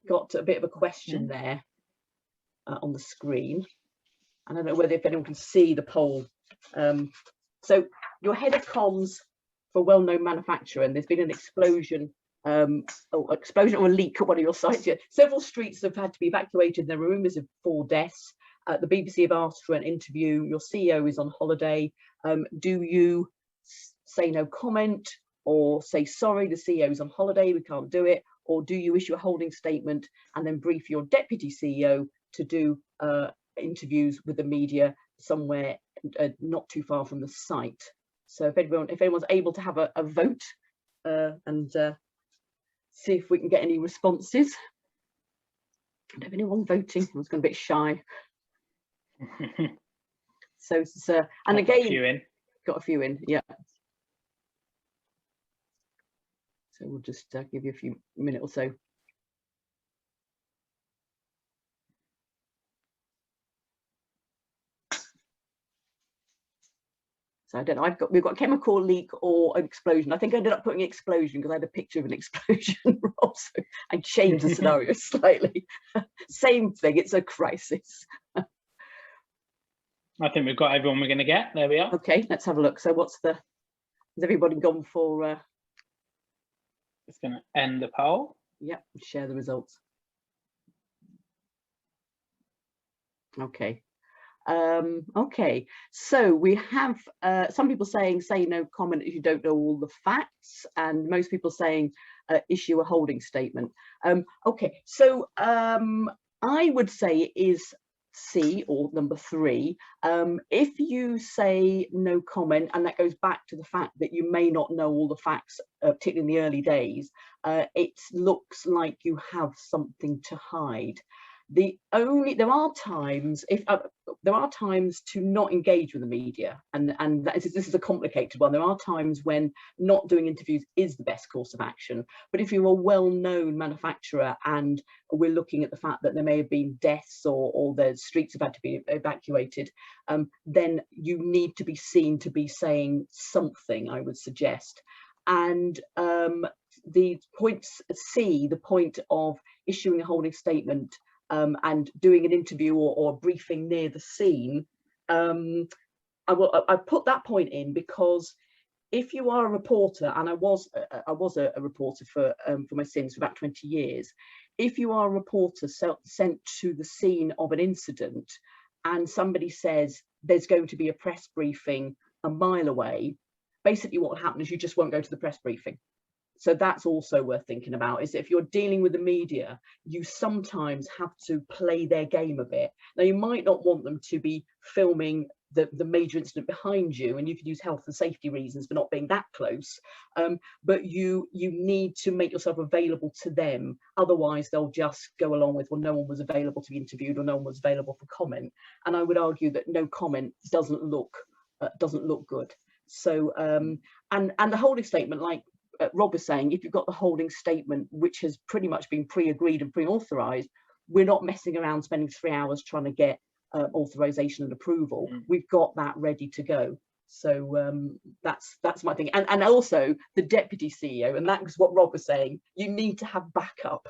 got a bit of a question there on the screen. I don't know whether if anyone can see the poll. So your head of comms for a well-known manufacturer, and there's been an explosion or a leak at one of your sites. Yeah. Several streets have had to be evacuated. There are rumours of 4 deaths. The BBC have asked for an interview. Your CEO is on holiday. Do you say no comment, or say sorry, the CEO is on holiday, we can't do it, or do you issue a holding statement and then brief your deputy CEO to do interviews with the media somewhere not too far from the site? So if anyone's able to have a vote and see if we can get any responses. I don't have anyone voting. I was going a bit shy. So and again, got a few in, yeah. So we'll just give you a minute or so. So I don't know, we've got chemical leak or an explosion. I think I ended up putting explosion because I had a picture of an explosion, Rob, so I changed the scenario slightly. Same thing, it's a crisis. I think we've got everyone we're going to get. There we are. Okay, let's have a look. So has everybody gone for? It's going to end the poll. Yep, share the results. Okay. Okay, so we have some people saying say no comment if you don't know all the facts, and most people saying issue a holding statement. Okay, so I would say it is C, or number 3. If you say no comment, and that goes back to the fact that you may not know all the facts, particularly in the early days, it looks like you have something to hide. There are times to not engage with the media, and this is a complicated one. There are times when not doing interviews is the best course of action, but if you're a well-known manufacturer and we're looking at the fact that there may have been deaths or the streets have had to be evacuated, then you need to be seen to be saying something, I would suggest. And the point C, the point of issuing a holding statement and doing an interview or a briefing near the scene, I put that point in because if you are a reporter, and I was a reporter for my sins for about 20 years, if you are a reporter sent to the scene of an incident and somebody says there's going to be a press briefing a mile away, basically what will happen is you just won't go to the press briefing. So that's also worth thinking about, is if you're dealing with the media, you sometimes have to play their game a bit. Now, you might not want them to be filming the major incident behind you, and you could use health and safety reasons for not being that close, but you need to make yourself available to them. Otherwise, they'll just go along with, well, no one was available to be interviewed or no one was available for comment. And I would argue that no comment doesn't look good. So, and the holding statement, like Rob was saying, if you've got the holding statement, which has pretty much been pre-agreed and pre-authorized, we're not messing around spending 3 hours trying to get authorization and approval. We've got that ready to go. So that's my thing. And also the deputy CEO, and that was what Rob was saying, you need to have backup.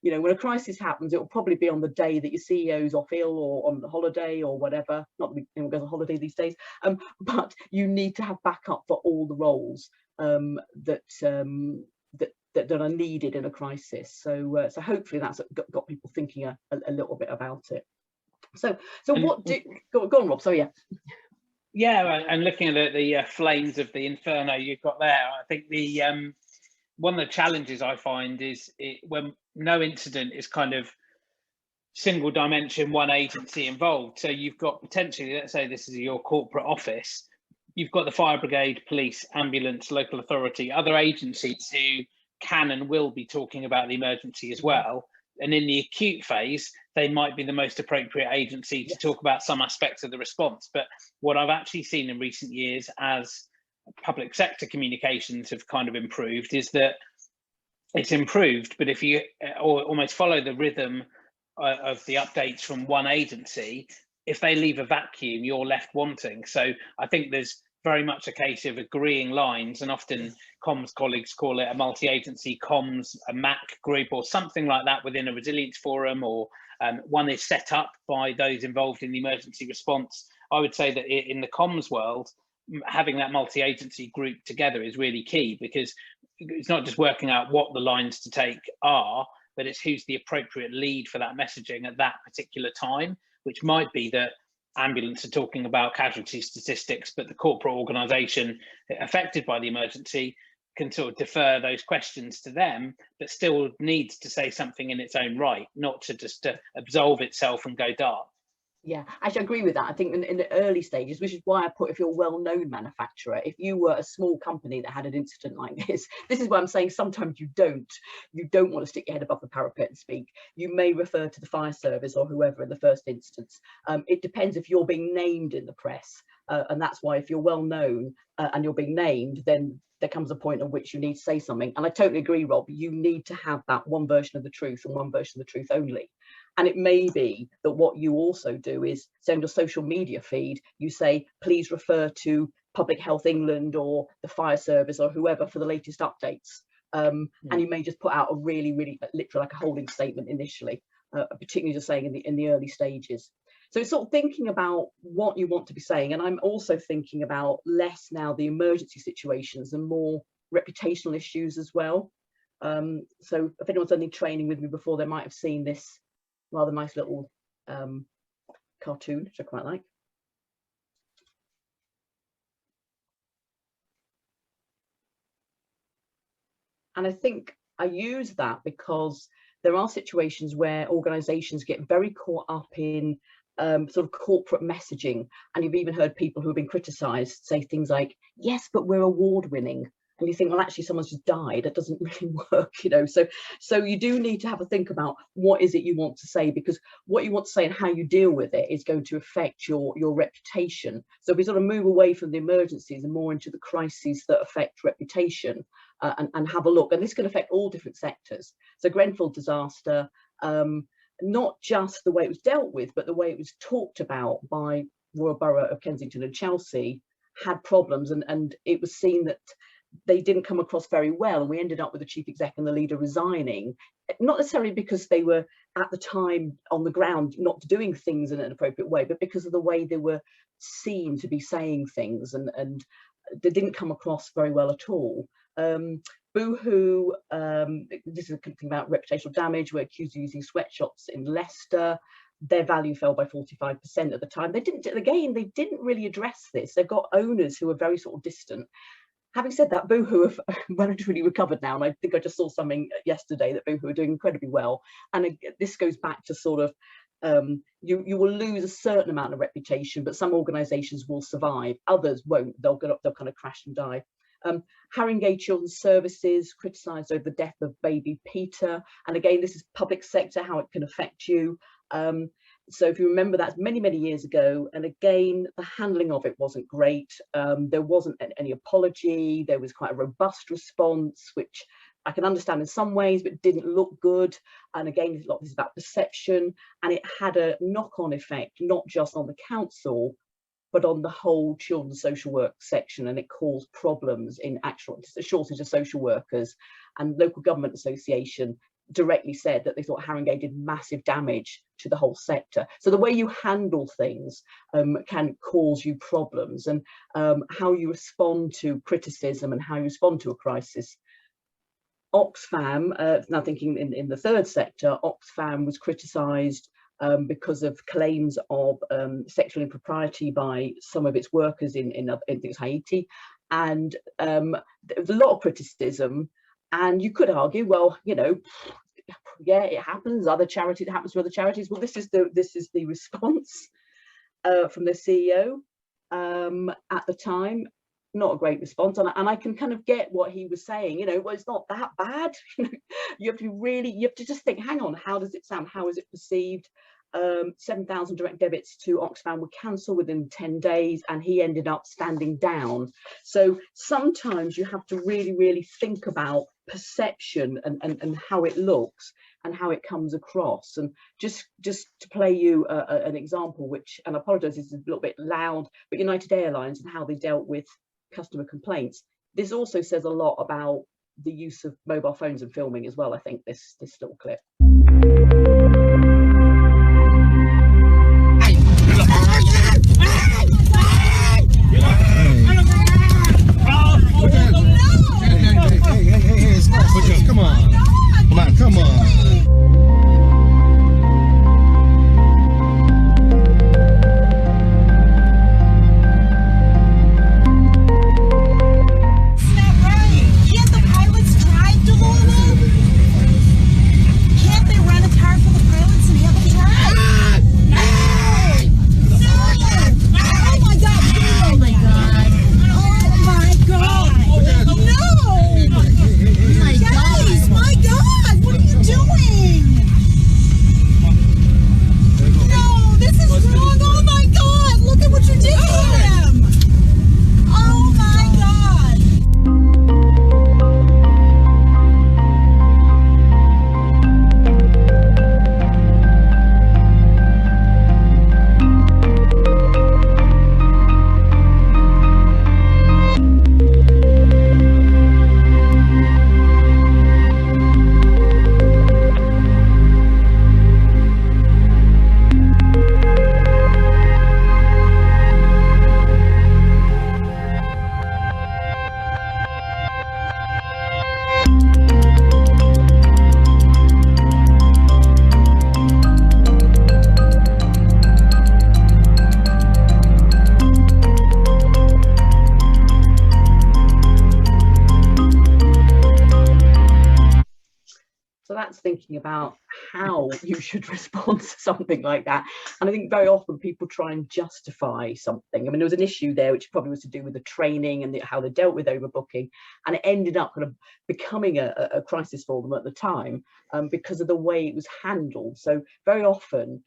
You know, when a crisis happens, it will probably be on the day that your CEO's off ill or on the holiday or whatever. Not that anyone goes on holiday these days, but you need to have backup for all the roles that are needed in a crisis. So hopefully that's got people thinking a little bit about it. So what do go on, Rob? So yeah, and looking at the flames of the inferno you've got there, I think the one of the challenges I find is when no incident is kind of single dimension, one agency involved. So you've got potentially, let's say this is your corporate office, you've got the fire brigade, police, ambulance, local authority, other agencies who can and will be talking about the emergency as well. And in the acute phase, they might be the most appropriate agency to talk about some aspects of the response. But what I've actually seen in recent years as public sector communications have kind of improved is that it's improved, but if you almost follow the rhythm of the updates from one agency, if they leave a vacuum, you're left wanting. So I think there's very much a case of agreeing lines, and often comms colleagues call it a multi-agency comms, a MAC group or something like that within a resilience forum, or one is set up by those involved in the emergency response. I would say that in the comms world, having that multi-agency group together is really key, because it's not just working out what the lines to take are, but it's who's the appropriate lead for that messaging at that particular time, which might be that ambulance are talking about casualty statistics, but the corporate organisation affected by the emergency can sort of defer those questions to them, but still needs to say something in its own right, not to just absolve itself and go dark. Yeah, actually I agree with that. I think in the early stages, which is why I put, if you're a well-known manufacturer, if you were a small company that had an incident like this is why I'm saying sometimes you don't want to stick your head above the parapet and speak. You may refer to the fire service or whoever in the first instance. It depends if you're being named in the press, and that's why if you're well known and you're being named, then there comes a point at which you need to say something. And I totally agree, Rob, you need to have that one version of the truth and one version of the truth only. And it may be that what you also do is send your social media feed, you say, please refer to Public Health England or the fire service or whoever for the latest updates. And you may just put out a really, literally like a holding statement initially, particularly just saying in the early stages. So it's sort of thinking about what you want to be saying. And I'm also thinking about less now the emergency situations and more reputational issues as well. So if anyone's done any training with me before, they might have seen this rather nice little cartoon, which I quite like. And I think I use that because there are situations where organisations get very caught up in sort of corporate messaging, and you've even heard people who have been criticised say things like, yes, but we're award winning. And you think, well, actually someone's just died. That doesn't really work, you know. So you do need to have a think about what is it you want to say, because what you want to say and how you deal with it is going to affect your reputation. So if we sort of move away from the emergencies and more into the crises that affect reputation, and have a look, and this can affect all different sectors. So Grenfell disaster, not just the way it was dealt with, but the way it was talked about by Royal Borough of Kensington and Chelsea had problems, and it was seen that they didn't come across very well, and we ended up with the chief exec and the leader resigning, not necessarily because they were at the time on the ground not doing things in an appropriate way, but because of the way they were seen to be saying things, and they didn't come across very well at all. Boohoo, this is a thing about reputational damage. We're accused of using sweatshops in Leicester. Their value fell by 45% at the time. They didn't really address this. They've got owners who are very sort of distant. Having said that, Boohoo have relatively recovered now, and I think I just saw something yesterday that Boohoo are doing incredibly well. And this goes back to sort of, you will lose a certain amount of reputation, but some organisations will survive, others won't. They'll kind of crash and die. Haringey Children's Services criticised over the death of baby Peter, and again, this is public sector, how it can affect you. So if you remember, that's many years ago, and again, the handling of it wasn't great. There wasn't any apology. There was quite a robust response, which I can understand in some ways, but didn't look good. And again, a lot of this is about perception, and it had a knock-on effect, not just on the council, but on the whole children's social work section, and it caused problems in actual shortage of social workers. And local government association directly said that they thought Haringey did massive damage to the whole sector. So the way you handle things can cause you problems, and how you respond to criticism and how you respond to a crisis. Oxfam, now thinking in the third sector, Oxfam was criticised because of claims of sexual impropriety by some of its workers in Haiti, and there was a lot of criticism. And you could argue, well, you know, yeah, it happens. Other charities, it happens to other charities. Well, this is the response from the CEO at the time. Not a great response, and I can kind of get what he was saying. You know, well, it's not that bad. You have to just think, hang on, how does it sound? How is it perceived? 7,000 direct debits to Oxfam were cancelled within 10 days, and he ended up standing down. So sometimes you have to really think about perception and how it looks and how it comes across. And just to play you an example, which, and I apologise, this is a little bit loud, but United Airlines and how they dealt with customer complaints. This also says a lot about the use of mobile phones and filming as well, I think, this little clip. Come on. Thinking about how you should respond to something like that. And I think very often people try and justify something. I mean, there was an issue there which probably was to do with the training and how they dealt with overbooking, and it ended up kind of becoming a crisis for them at the time because of the way it was handled. So very often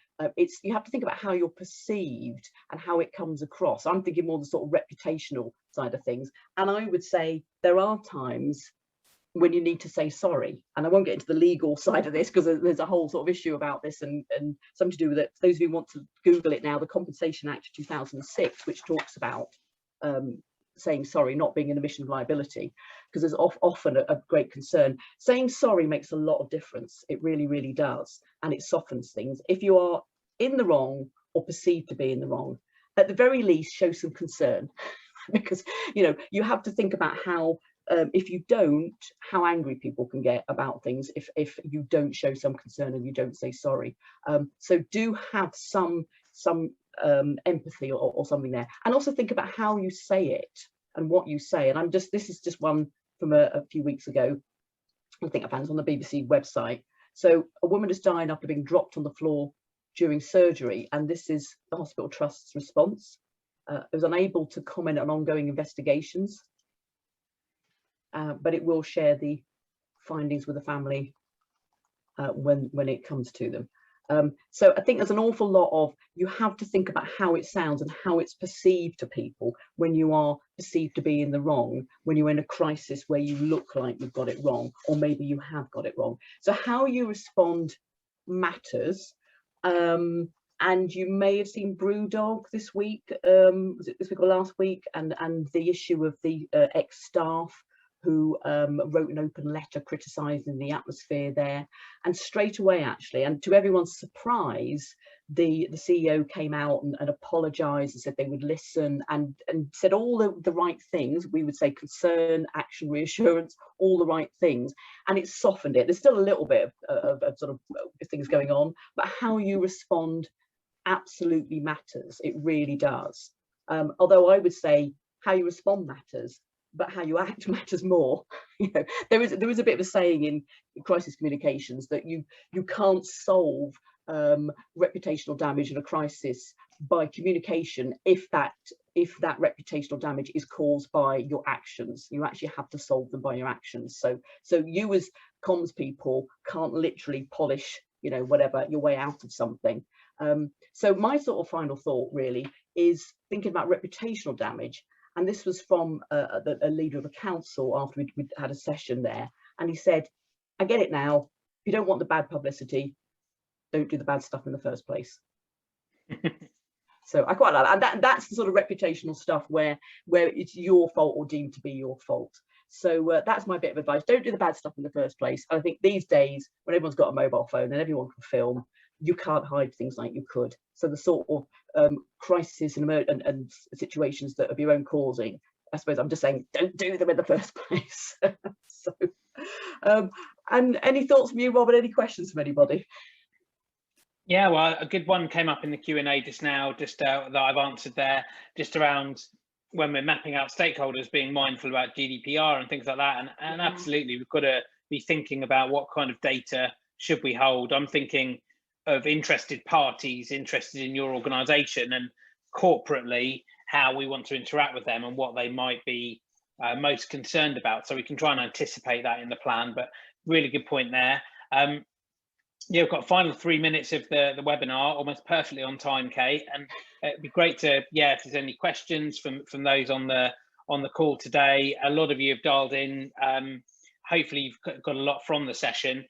you have to think about how you're perceived and how it comes across. I'm thinking more the sort of reputational side of things, and I would say there are times when you need to say sorry. And I won't get into the legal side of this because there's a whole sort of issue about this and something to do with it. For those of you who want to Google it now, the Compensation Act 2006, which talks about saying sorry not being an omission of liability, because there's often a great concern. Saying sorry makes a lot of difference. It really does. And it softens things. If you are in the wrong or perceived to be in the wrong, at the very least, show some concern. Because, you know, you have to think about how if you don't, how angry people can get about things if you don't show some concern and you don't say sorry. So do have some empathy or something there, and also think about how you say it and what you say. And this is just one from a few weeks ago. I think I found it on the BBC website. So a woman has died after being dropped on the floor during surgery, and this is the hospital trust's response. It was unable to comment on ongoing investigations. But it will share the findings with the family when it comes to them. So I think there's an awful lot of, you have to think about how it sounds and how it's perceived to people when you are perceived to be in the wrong, when you're in a crisis where you look like you've got it wrong, or maybe you have got it wrong. So how you respond matters. And you may have seen Brewdog this week, was it this week or last week, and the issue of the ex-staff who wrote an open letter criticising the atmosphere there. And straight away, actually, and to everyone's surprise, the CEO came out and apologised and said they would listen and said all the right things. We would say concern, action, reassurance, all the right things. And it softened it. There's still a little bit of sort of things going on, but how you respond absolutely matters. It really does. Although I would say how you respond matters. but how you act matters more. You know, there is a bit of a saying in crisis communications that you can't solve reputational damage in a crisis by communication if that reputational damage is caused by your actions. You actually have to solve them by your actions. So you as comms people can't literally polish, you know, whatever, your way out of something. So my sort of final thought really is thinking about reputational damage. And this was from a leader of a council after we'd had a session there. And he said, I get it now. If you don't want the bad publicity, don't do the bad stuff in the first place. So I quite like that. And that's the sort of reputational stuff where it's your fault or deemed to be your fault. So that's my bit of advice. Don't do the bad stuff in the first place. And I think these days, when everyone's got a mobile phone and everyone can film, you can't hide things like you could. So the sort of crises and situations that of your own causing, I suppose I'm just saying, don't do them in the first place. So, and any thoughts from you, Robert? Any questions from anybody? Yeah, well, a good one came up in the Q&A just now, that I've answered there, just around when we're mapping out stakeholders, being mindful about GDPR and things like that. And absolutely, we've got to be thinking about what kind of data should we hold. I'm thinking of interested parties interested in your organisation and corporately how we want to interact with them and what they might be most concerned about. So we can try and anticipate that in the plan, but really good point there. Yeah, we've got final 3 minutes of the webinar, almost perfectly on time, Kate. And it'd be great to, yeah, if there's any questions from those on the call today. A lot of you have dialed in. Hopefully you've got a lot from the session,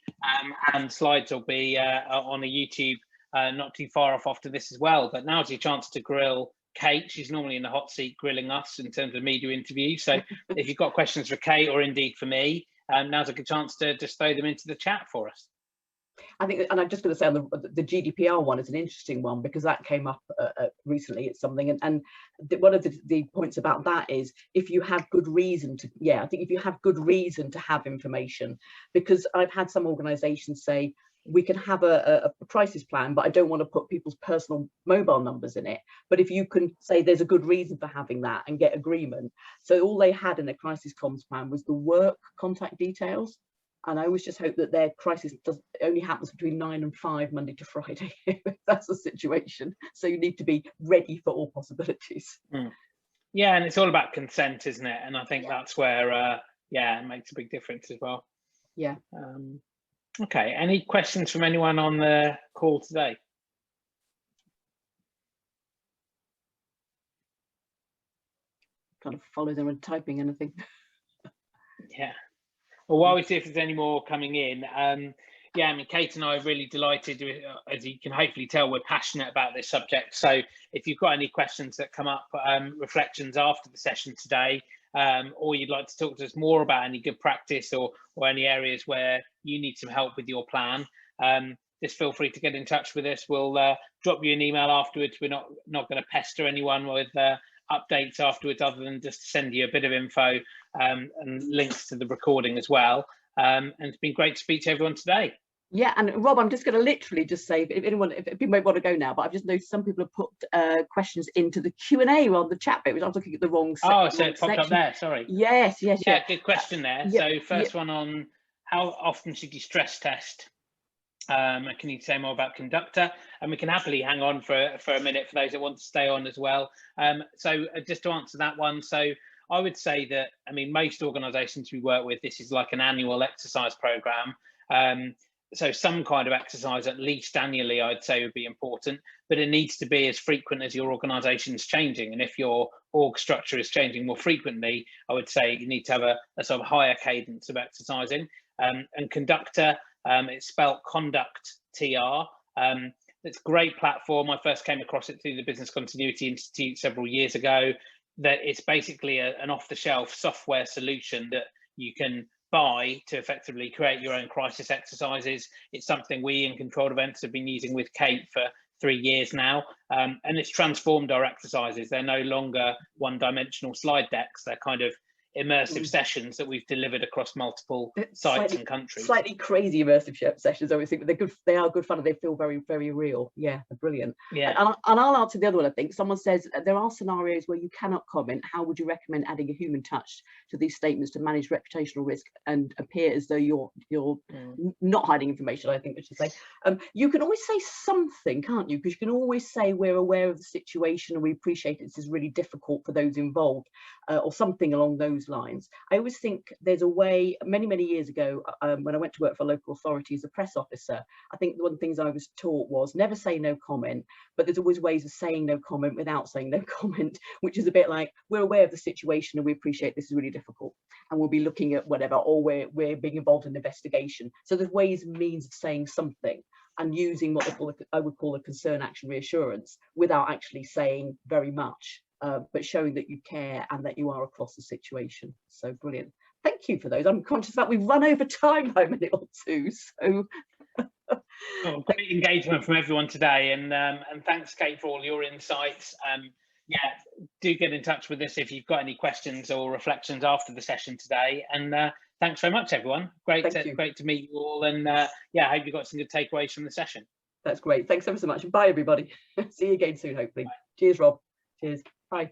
and slides will be on a YouTube not too far off after this as well. But now's your chance to grill Kate. She's normally in the hot seat grilling us in terms of media interviews. So if you've got questions for Kate or indeed for me, now's a good chance to just throw them into the chat for us. I think, and I'm just going to say on the GDPR one is an interesting one because that came up recently. It's something, and one of the points about that is if you have good reason to, I think if you have good reason to have information, because I've had some organisations say we can have a crisis plan, but I don't want to put people's personal mobile numbers in it. But if you can say there's a good reason for having that and get agreement, so all they had in their crisis comms plan was the work contact details. And I always just hope that their crisis only happens between 9 and 5, Monday to Friday. That's the situation. So you need to be ready for all possibilities. Yeah, and it's all about consent, isn't it? And I think that's where, it makes a big difference as well. Yeah. Okay, any questions from anyone on the call today? Kind of follow them and typing anything. Yeah. Well, while we see if there's any more coming in, I mean, Kate and I are really delighted. As you can hopefully tell, we're passionate about this subject. So if you've got any questions that come up, reflections after the session today, or you'd like to talk to us more about any good practice or any areas where you need some help with your plan, just feel free to get in touch with us. We'll drop you an email afterwards. We're not going to pester anyone with updates afterwards, other than just send you a bit of info and links to the recording as well. And it's been great to speak to everyone today. Yeah, and Rob, I'm just going to literally just say, if people might want to go now, but I've just noticed some people have put questions into the Q&A on the chat bit, which I was looking at the wrong section. Oh, so it popped up there, sorry. Yes. Yeah, good question there. So first one on how often should you stress test? Can you say more about Conductor? And we can happily hang on for a minute for those that want to stay on as well. So just to answer that one, so I would say that, I mean, most organisations we work with, this is like an annual exercise programme. So some kind of exercise, at least annually, I'd say would be important, but it needs to be as frequent as your organisation is changing. And if your org structure is changing more frequently, I would say you need to have a sort of higher cadence of exercising. And Conductor, it's spelled Conduct TR. It's a great platform. I first came across it through the Business Continuity Institute several years ago. That it's basically an off-the-shelf software solution that you can buy to effectively create your own crisis exercises. It's something we in Controlled Events have been using with Kate for 3 years now, and it's transformed our exercises. They're no longer one-dimensional slide decks. They're kind of immersive sessions that we've delivered across multiple sites and countries. Slightly crazy immersive sessions, obviously, but they're good. They are good fun and they feel very, very real. Yeah, they're brilliant. Yeah. And I'll answer the other one. I think someone says there are scenarios where you cannot comment. How would you recommend adding a human touch to these statements to manage reputational risk and appear as though you're not hiding information? I think I should say. You can always say something, can't you? Because you can always say we're aware of the situation and we appreciate this is really difficult for those involved, or something along those lines. I always think there's a way, many years ago, when I went to work for a local authority as a press officer, I think one of the things I was taught was never say no comment, but there's always ways of saying no comment without saying no comment, which is a bit like, we're aware of the situation and we appreciate this is really difficult and we'll be looking at whatever, or we're being involved in an investigation. So there's ways and means of saying something and using what I would call a concern, action, reassurance without actually saying very much. But showing that you care and that you are across the situation. So brilliant. Thank you for those. I'm conscious that we've run over time by a minute or two. So great engagement from everyone today, and thanks, Kate, for all your insights. Yeah, do get in touch with us if you've got any questions or reflections after the session today. And thanks very much, everyone. Great to meet you all. And yeah, I hope you got some good takeaways from the session. That's great. Thanks ever so much. And bye, everybody. See you again soon, hopefully. Bye. Cheers, Rob. Cheers. Bye.